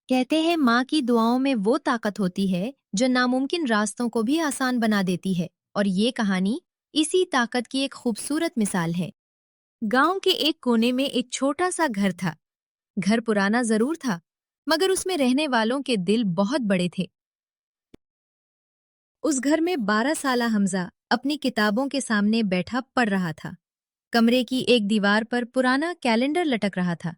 कहते हैं माँ की दुआओं में वो ताकत होती है जो नामुमकिन रास्तों को भी आसान बना देती है और ये कहानी इसी ताकत की एक खूबसूरत मिसाल है। गांव के एक कोने में एक छोटा सा घर था। घर पुराना जरूर था, मगर उसमें रहने वालों के दिल बहुत बड़े थे। उस घर में 12 साला हमजा अपनी किताबों के सामने बैठा पढ़ रहा था। कमरे की एक दीवार पर पुराना कैलेंडर लटक रहा था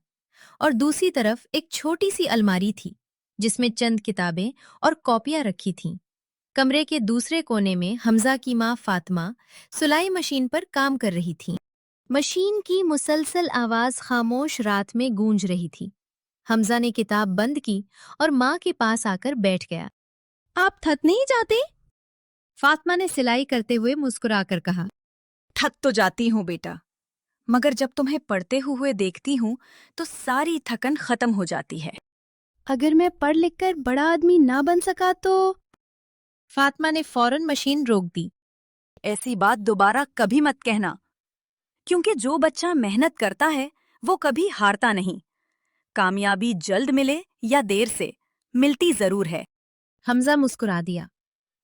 और दूसरी तरफ एक छोटी सी अलमारी थी जिसमें चंद किताबें और कॉपियां रखी थीं। कमरे के दूसरे कोने में हमजा की माँ फातिमा सुलाई मशीन पर काम कर रही थी। मशीन की मुसलसल आवाज खामोश रात में गूंज रही थी। हमजा ने किताब बंद की और माँ के पास आकर बैठ गया। आप थक नहीं जाते? फातिमा ने सिलाई करते हुए मुस्कुराकर कहा। थक तो जाती हूँ बेटा, मगर जब तुम्हें पढ़ते हुए देखती हूँ तो सारी थकन खत्म हो जाती है। अगर मैं पढ़ लिख कर बड़ा आदमी ना बन सका तो? फातिमा ने फौरन मशीन रोक दी। ऐसी बात दोबारा कभी मत कहना, क्योंकि जो बच्चा मेहनत करता है वो कभी हारता नहीं। कामयाबी जल्द मिले या देर से, मिलती जरूर है। हमजा मुस्कुरा दिया।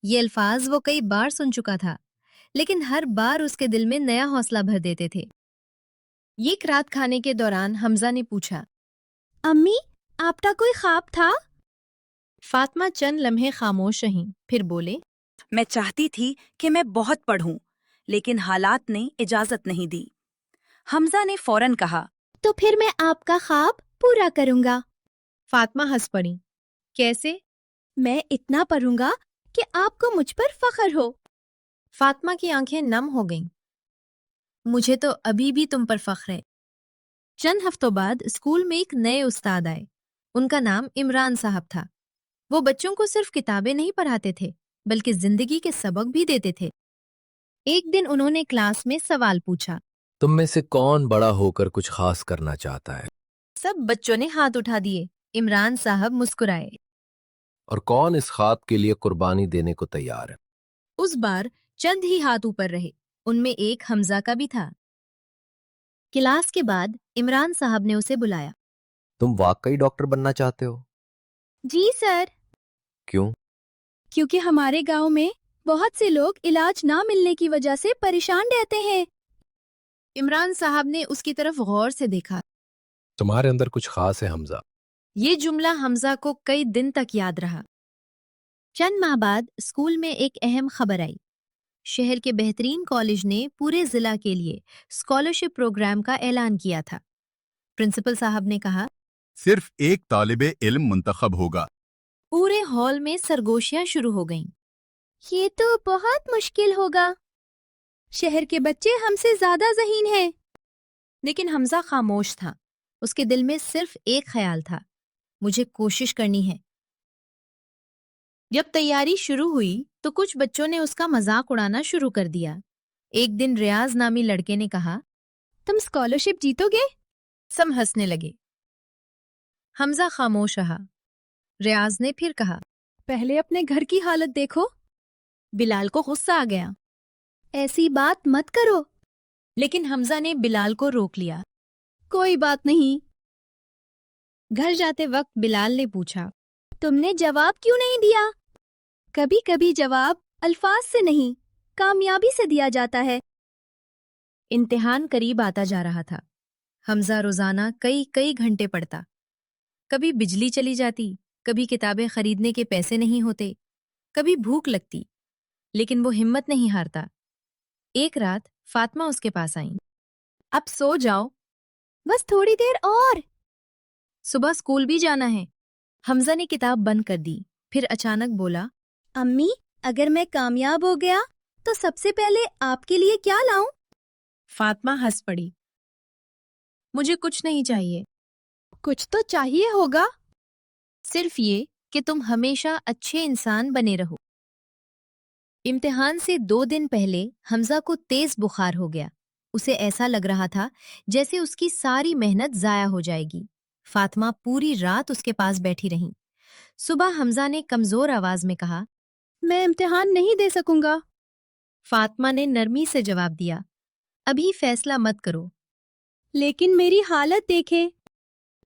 ये अल्फाज वो कई बार सुन चुका था, लेकिन हर बार उसके दिल में नया हौसला भर देते थे। एक रात खाने के दौरान हमजा ने पूछा, अम्मी, आपका कोई ख्वाब था? फातिमा चंद लम्हे खामोश रहीं, फिर बोले, मैं चाहती थी कि मैं बहुत पढ़ूं, लेकिन हालात ने इजाजत नहीं दी। हमजा ने फौरन कहा, तो फिर मैं आपका ख्वाब पूरा करूंगा। फातिमा हंस पड़ी। कैसे? मैं इतना पढ़ूंगा कि आपको मुझ पर फख्र हो। फातिमा की आंखें नम हो गईं। मुझे तो अभी भी तुम पर फख्र है। चंद हफ्तों बाद स्कूल में एक नए उस्ताद आए। उनका नाम इमरान साहब था। वो बच्चों को सिर्फ किताबें नहीं पढ़ाते थे, बल्कि जिंदगी के सबक भी देते थे। एक दिन उन्होंने क्लास में सवाल पूछा। तुम में से कौन बड़ा होकर कुछ खास करना चाहता है? सब बच्चों ने हाथ उठा दिए। इमरान साहब मुस्कुराए। और कौन इस ख्वाब के लिए कुर्बानी देने को तैयार है? उस बार चंद ही हाथ ऊपर रहे। उनमें एक हमजा का भी था। क्लास के बाद इमरान साहब ने उसे बुलाया। तुम वाकई डॉक्टर बनना चाहते हो? जी सर। क्यों? क्योंकि हमारे गांव में बहुत से लोग इलाज ना मिलने की वजह से परेशान रहते हैं। इमरान साहब ने उसकी तरफ गौर से देखा। तुम्हारे अंदर कुछ खास है हमजा। ये जुमला हमजा को कई दिन तक याद रहा। चंद माह बाद स्कूल में एक अहम खबर आई। शहर के बेहतरीन कॉलेज ने पूरे जिला के लिए स्कॉलरशिप प्रोग्राम का ऐलान किया था। प्रिंसिपल साहब ने कहा, सिर्फ एक तालिबे इल्म मुंतखब होगा। पूरे हॉल में सरगोशियां शुरू हो गईं। ये तो बहुत मुश्किल होगा। शहर के बच्चे हमसे ज्यादा ज़हीन हैं। लेकिन हमजा खामोश था। उसके दिल में सिर्फ एक ख्याल था, मुझे कोशिश करनी है। जब तैयारी शुरू हुई तो कुछ बच्चों ने उसका मजाक उड़ाना शुरू कर दिया। एक दिन रियाज नामी लड़के ने कहा, तुम स्कॉलरशिप जीतोगे? सब हंसने लगे। हमजा खामोश रहा। रियाज ने फिर कहा, पहले अपने घर की हालत देखो। बिलाल को गुस्सा आ गया। ऐसी बात मत करो। लेकिन हमजा ने बिलाल को रोक लिया। कोई बात नहीं। घर जाते वक्त बिलाल ने पूछा, तुमने जवाब क्यों नहीं दिया? कभी कभी जवाब अल्फाज से नहीं, कामयाबी से दिया जाता है। इम्तिहान करीब आता जा रहा था। हमजा रोजाना कई कई घंटे पढ़ता। कभी बिजली चली जाती, कभी किताबें खरीदने के पैसे नहीं होते, कभी भूख लगती, लेकिन वो हिम्मत नहीं हारता। एक रात फातिमा उसके पास आई। अब सो जाओ, बस थोड़ी देर और, सुबह स्कूल भी जाना है। हमजा ने किताब बंद कर दी, फिर अचानक बोला, अम्मी, अगर मैं कामयाब हो गया तो सबसे पहले आपके लिए क्या लाऊं? फातिमा हंस पड़ी। मुझे कुछ नहीं चाहिए। कुछ तो चाहिए होगा। सिर्फ ये कि तुम हमेशा अच्छे इंसान बने रहो। इम्तिहान से 2 दिन पहले हमजा को तेज बुखार हो गया। उसे ऐसा लग रहा था जैसे उसकी सारी मेहनत जाया हो जाएगी। फातिमा पूरी रात उसके पास बैठी रही। सुबह हमजा ने कमजोर आवाज में कहा, मैं इम्तिहान नहीं दे सकूंगा। फातिमा ने नरमी से जवाब दिया, अभी फैसला मत करो। लेकिन मेरी हालत देखे।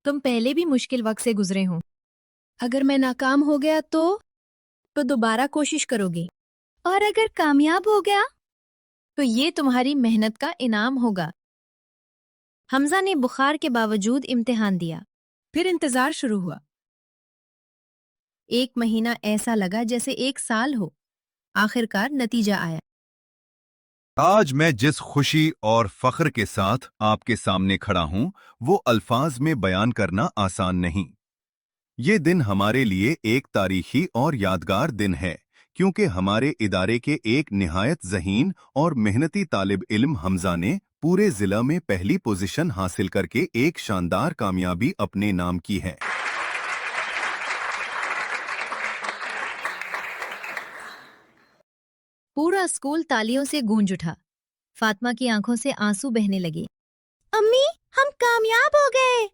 तुम पहले भी मुश्किल वक्त से गुजरे हो। اگر میں ناکام ہو گیا تو دوبارہ کوشش کرو گے، اور اگر کامیاب ہو گیا تو یہ تمہاری محنت کا انعام ہوگا۔ حمزہ نے بخار کے باوجود امتحان دیا۔ پھر انتظار شروع ہوا۔ 1 مہینہ ایسا لگا جیسے 1 سال ہو۔ آخرکار نتیجہ آیا۔ آج میں جس خوشی اور فخر کے ساتھ آپ کے سامنے کھڑا ہوں وہ الفاظ میں بیان کرنا آسان نہیں۔ یہ دن ہمارے لیے ایک تاریخی اور یادگار دن ہے کیونکہ ہمارے ادارے کے ایک نہایت ذہین اور محنتی طالب علم حمزہ نے پورے ضلع میں پہلی پوزیشن حاصل کر کے ایک شاندار کامیابی اپنے نام کی ہے۔ پورا اسکول تالیوں سے گونج اٹھا۔ فاطمہ کی آنکھوں سے آنسو بہنے لگے۔ امی، ہم کامیاب ہو گئے!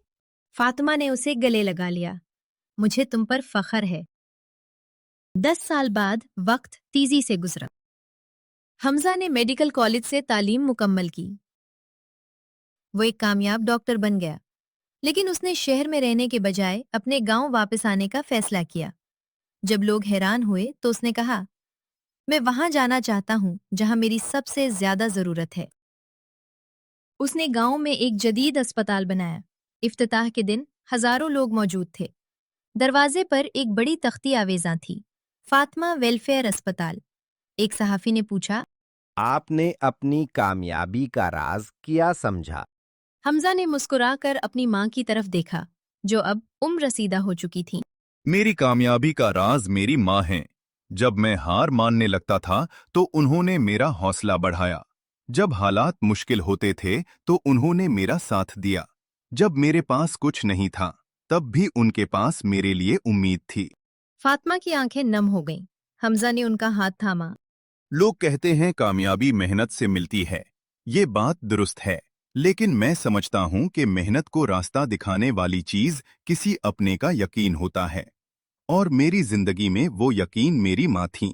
فاطمہ نے اسے گلے لگا لیا۔ مجھے تم پر فخر ہے۔ 10 سال بعد وقت تیزی سے گزرا۔ حمزہ نے میڈیکل کالج سے تعلیم مکمل کی۔ وہ ایک کامیاب ڈاکٹر بن گیا، لیکن اس نے شہر میں رہنے کے بجائے اپنے گاؤں واپس آنے کا فیصلہ کیا۔ جب لوگ حیران ہوئے تو اس نے کہا، میں وہاں جانا چاہتا ہوں جہاں میری سب سے زیادہ ضرورت ہے۔ اس نے گاؤں میں ایک جدید اسپتال بنایا۔ افتتاح کے دن ہزاروں لوگ موجود تھے۔ دروازے پر ایک بڑی تختی آویزاں تھی، فاطمہ ویلفیئر اسپتال۔ ایک صحافی نے پوچھا، آپ نے اپنی کامیابی کا راز کیا سمجھا؟ حمزہ نے مسکرا کر اپنی ماں کی طرف دیکھا جو اب عمر رسیدہ ہو چکی تھیں۔ میری کامیابی کا راز میری ماں ہیں۔ جب میں ہار ماننے لگتا تھا تو انہوں نے میرا حوصلہ بڑھایا۔ جب حالات مشکل ہوتے تھے تو انہوں نے میرا ساتھ دیا۔ جب میرے پاس کچھ نہیں تھا تب بھی ان کے پاس میرے لیے امید تھی۔ فاطمہ کی آنکھیں نم ہو گئیں۔ حمزہ نے ان کا ہاتھ تھاما۔ لوگ کہتے ہیں کامیابی محنت سے ملتی ہے۔ یہ بات درست ہے، لیکن میں سمجھتا ہوں کہ محنت کو راستہ دکھانے والی چیز کسی اپنے کا یقین ہوتا ہے، اور میری زندگی میں وہ یقین میری ماں تھیں۔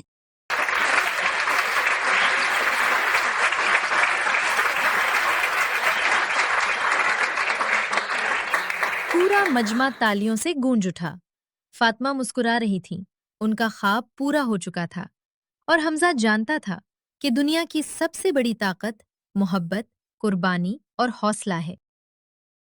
پورا مجمع تالیوں سے گونج اٹھا۔ فاطمہ مسکرا رہی تھیں۔ ان کا خواب پورا ہو چکا تھا، اور حمزہ جانتا تھا کہ دنیا کی سب سے بڑی طاقت محبت، قربانی اور حوصلہ ہے۔